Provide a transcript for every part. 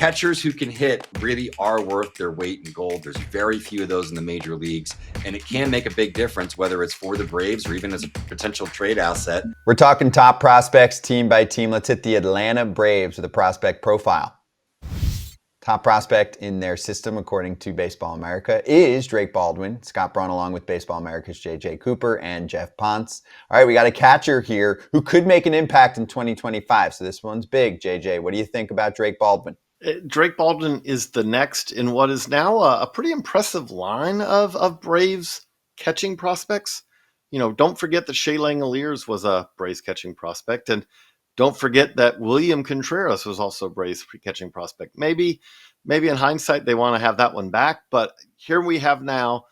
catchers who can hit really are worth their weight in gold. There's very few of those in the major leagues, and it can make a big difference, whether it's for the Braves or even as a potential trade asset. We're talking top prospects team by team. Let's hit the Atlanta Braves with a prospect profile. Top prospect in their system, according to Baseball America, is Drake Baldwin. Scott Braun, along with Baseball America's J.J. Cooper and Geoff Pontes. All right, we got a catcher here who could make an impact in 2025. So this one's big. J.J., what do you think about Drake Baldwin? Drake Baldwin is the next in what is now a pretty impressive line of Braves catching prospects. You know, don't forget that Shea Langoliers was a Braves catching prospect, and don't forget that William Contreras was also a Braves catching prospect. Maybe in hindsight they want to have that one back, but here we have now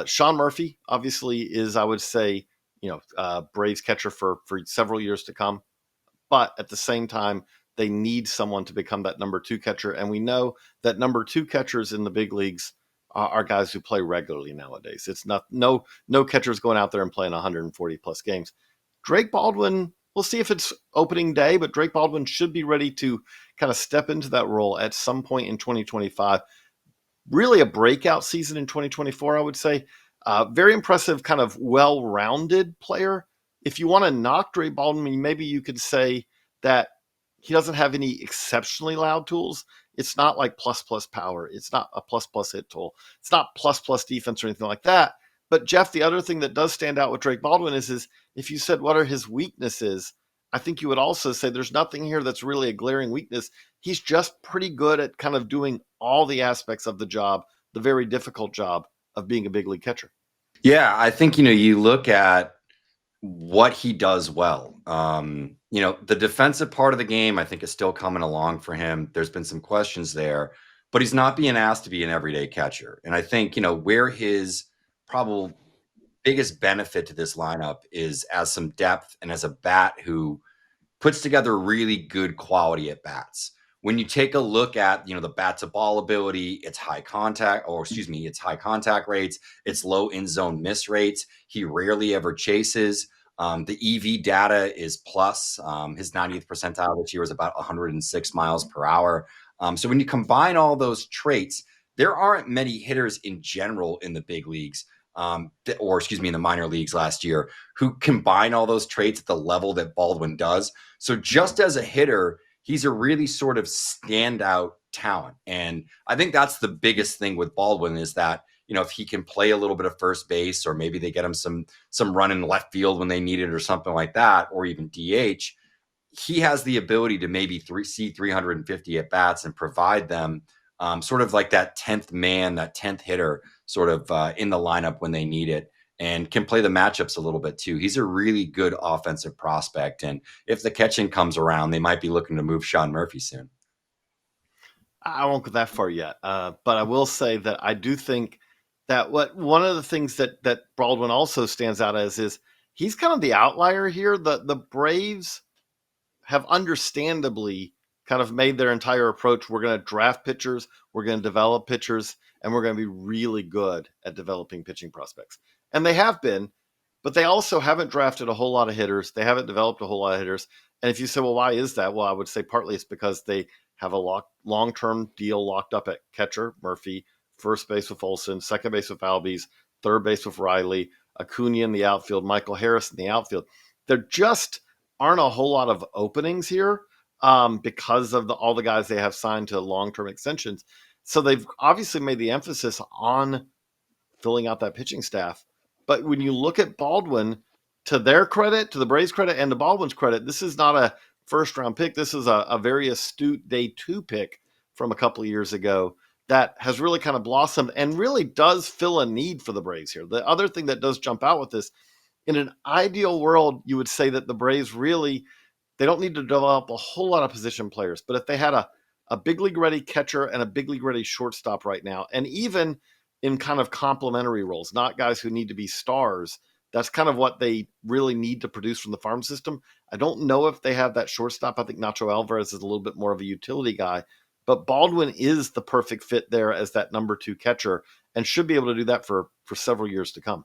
Sean Murphy. Obviously, is I would say Braves catcher for several years to come, but at the same time they need someone to become that number two catcher, and we know that number two catchers in the big leagues are guys who play regularly nowadays. It's not no catchers going out there and playing 140 plus games. Drake Baldwin, we'll see if it's opening day, but Drake Baldwin should be ready to kind of step into that role at some point in 2025. Really a breakout season in 2024, I would say. Very impressive, kind of well-rounded player. If you want to knock Drake Baldwin, maybe you could say that he doesn't have any exceptionally loud tools. It's not like plus power. It's not a plus hit tool. It's not plus defense or anything like that. But Geoff, the other thing that does stand out with Drake Baldwin is if you said what are his weaknesses, I think you would also say there's nothing here that's really a glaring weakness. He's just pretty good at kind of doing all the aspects of the job, the very difficult job of being a big league catcher. Yeah, I think, you look at what he does well. The defensive part of the game, I think, is still coming along for him. There's been some questions there, but he's not being asked to be an everyday catcher. And I think, where his probable biggest benefit to this lineup is as some depth and as a bat who puts together really good quality at bats. When you take a look at, the bat to ball ability, it's high contact rates, it's low in zone miss rates. He rarely ever chases. The EV data is plus. His 90th percentile this year was about 106 miles per hour. So when you combine all those traits, there aren't many hitters in general in the big leagues, in the minor leagues last year, who combine all those traits at the level that Baldwin does. So just as a hitter, he's a really sort of standout talent. And I think that's the biggest thing with Baldwin is that, if he can play a little bit of first base, or maybe they get him some run in left field when they need it or something like that, or even DH, he has the ability to maybe see 350 at bats and provide them sort of like that 10th man, that 10th hitter sort of in the lineup when they need it, and can play the matchups a little bit too. He's a really good offensive prospect. And if the catching comes around, they might be looking to move Sean Murphy soon. I won't go that far yet. But I will say that I do think that one of the things that Baldwin also stands out as is he's kind of the outlier here. The Braves have understandably kind of made their entire approach. We're going to draft pitchers, we're going to develop pitchers, and we're going to be really good at developing pitching prospects. And they have been, but they also haven't drafted a whole lot of hitters. They haven't developed a whole lot of hitters. And if you say, well, why is that? Well, I would say partly it's because they have a long-term deal locked up at catcher, Murphy, first base with Olsen, second base with Albies, third base with Riley, Acuna in the outfield, Michael Harris in the outfield. There just aren't a whole lot of openings here because of all the guys they have signed to long-term extensions. So they've obviously made the emphasis on filling out that pitching staff. But when you look at Baldwin, to their credit, to the Braves' credit, and to Baldwin's credit, this is not a first-round pick. This is a very astute day 2 pick from a couple of years ago that has really kind of blossomed and really does fill a need for the Braves here. The other thing that does jump out with this, in an ideal world, you would say that the Braves really, they don't need to develop a whole lot of position players. But if they had a big league ready catcher and a big league ready shortstop right now, and even in kind of complementary roles, not guys who need to be stars, that's kind of what they really need to produce from the farm system. I don't know if they have that shortstop. I think Nacho Alvarez is a little bit more of a utility guy, but Baldwin is the perfect fit there as that number 2 catcher and should be able to do that for several years to come.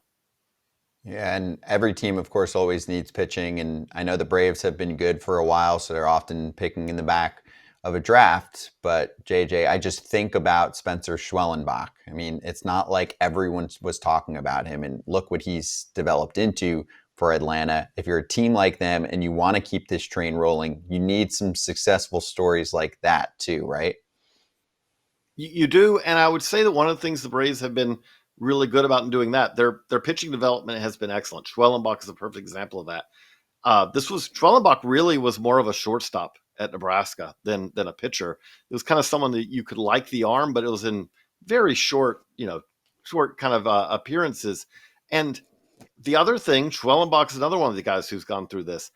Yeah, and every team, of course, always needs pitching, and I know the Braves have been good for a while, so they're often picking in the back of a draft, but JJ, I just think about Spencer Schwellenbach. I mean, it's not like everyone was talking about him, and look what he's developed into for Atlanta. If you're a team like them and you want to keep this train rolling, you need some successful stories like that too, right? You do, and I would say that one of the things the Braves have been really good about in doing that, their pitching development has been excellent. Schwellenbach is a perfect example of that. Schwellenbach really was more of a shortstop at Nebraska than a pitcher. It was kind of someone that you could like the arm, but it was in very short, short kind of appearances. And the other thing, Schwellenbach is another one of the guys who's gone through this.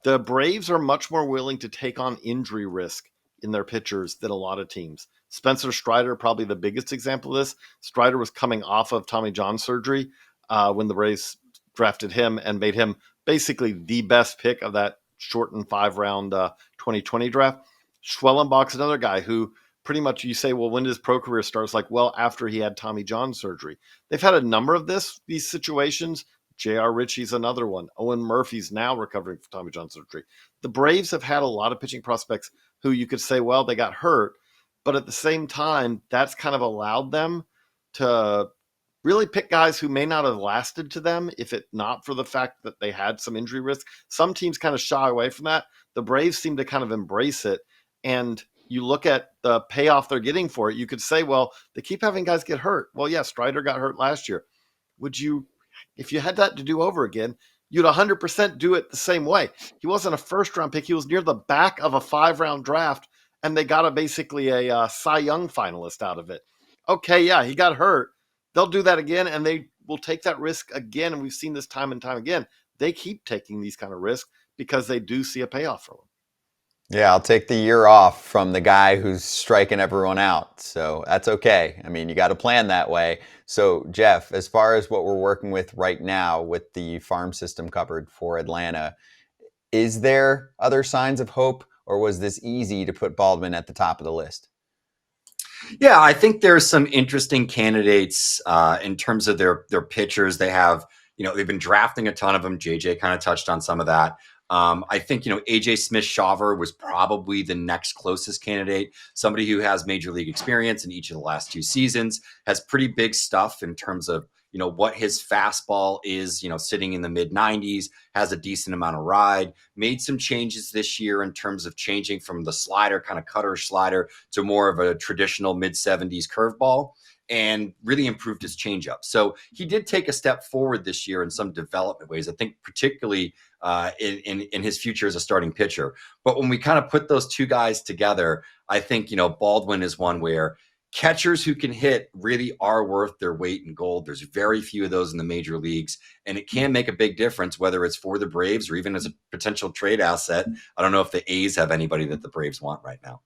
The Braves are much more willing to take on injury risk in their pitchers than a lot of teams. Spencer Strider, probably the biggest example of this. Strider was coming off of Tommy John surgery when the Braves drafted him and made him basically the best pick of that shortened 5-round 2020 draft. Schwellenbach's another guy who pretty much you say, well, when did his pro career start? It's like, well, after he had Tommy John surgery. They've had a number of these situations. J.R. Ritchie's another one. Owen Murphy's now recovering from Tommy John surgery. The Braves have had a lot of pitching prospects who you could say, well, they got hurt. But at the same time, that's kind of allowed them to really pick guys who may not have lasted to them if it not for the fact that they had some injury risk. Some teams kind of shy away from that. The Braves seem to kind of embrace it. And you look at the payoff they're getting for it, you could say, well, they keep having guys get hurt. Well, yeah, Strider got hurt last year. If you had that to do over again, you'd 100% do it the same way. He wasn't a first-round pick. He was near the back of a 5-round draft, and they got basically a Cy Young finalist out of it. Okay, yeah, he got hurt. They'll do that again, and they will take that risk again, and we've seen this time and time again. They keep taking these kind of risks because they do see a payoff from them. Yeah, I'll take the year off from the guy who's striking everyone out. So that's okay. I mean, you got to plan that way. So, Geoff, as far as what we're working with right now with the farm system covered for Atlanta, is there other signs of hope, or was this easy to put Baldwin at the top of the list? Yeah, I think there's some interesting candidates in terms of their pitchers. They have, they've been drafting a ton of them. JJ kind of touched on some of that. I think, AJ Smith-Shawver was probably the next closest candidate. Somebody who has major league experience in each of the last 2 seasons, has pretty big stuff in terms of, what his fastball is, sitting in the mid 90s, has a decent amount of ride, made some changes this year in terms of changing from the slider, kind of cutter slider, to more of a traditional mid 70s curveball, and really improved his changeup. So he did take a step forward this year in some development ways, I think particularly in his future as a starting pitcher. But when we kind of put those two guys together, I think, Baldwin is one where catchers who can hit really are worth their weight in gold. There's very few of those in the major leagues, and it can make a big difference, whether it's for the Braves or even as a potential trade asset. I don't know if the A's have anybody that the Braves want right now.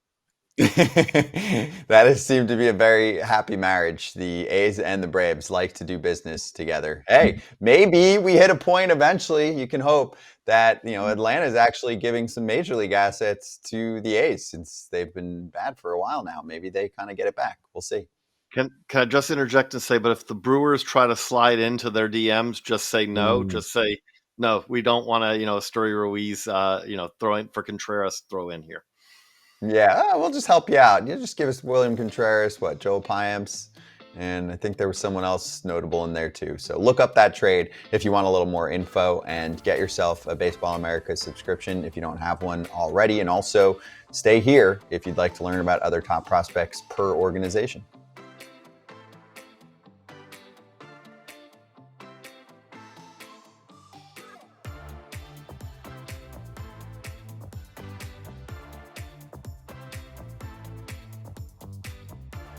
That has seemed to be a very happy marriage. The A's and the Braves like to do business together. Hey, maybe we hit a point eventually, you can hope, that Atlanta is actually giving some major league assets to the A's since they've been bad for a while now. Maybe they kind of get it back. We'll see. Can I just interject and say, but if the Brewers try to slide into their DMs, just say no. Just say, no, we don't want to, Story Ruiz, throw in for Contreras, throw in here. Yeah, we'll just help you out. You just give us William Contreras, Joel Payamps, and I think there was someone else notable in there too. So look up that trade if you want a little more info, and get yourself a Baseball America subscription if you don't have one already. And also stay here if you'd like to learn about other top prospects per organization.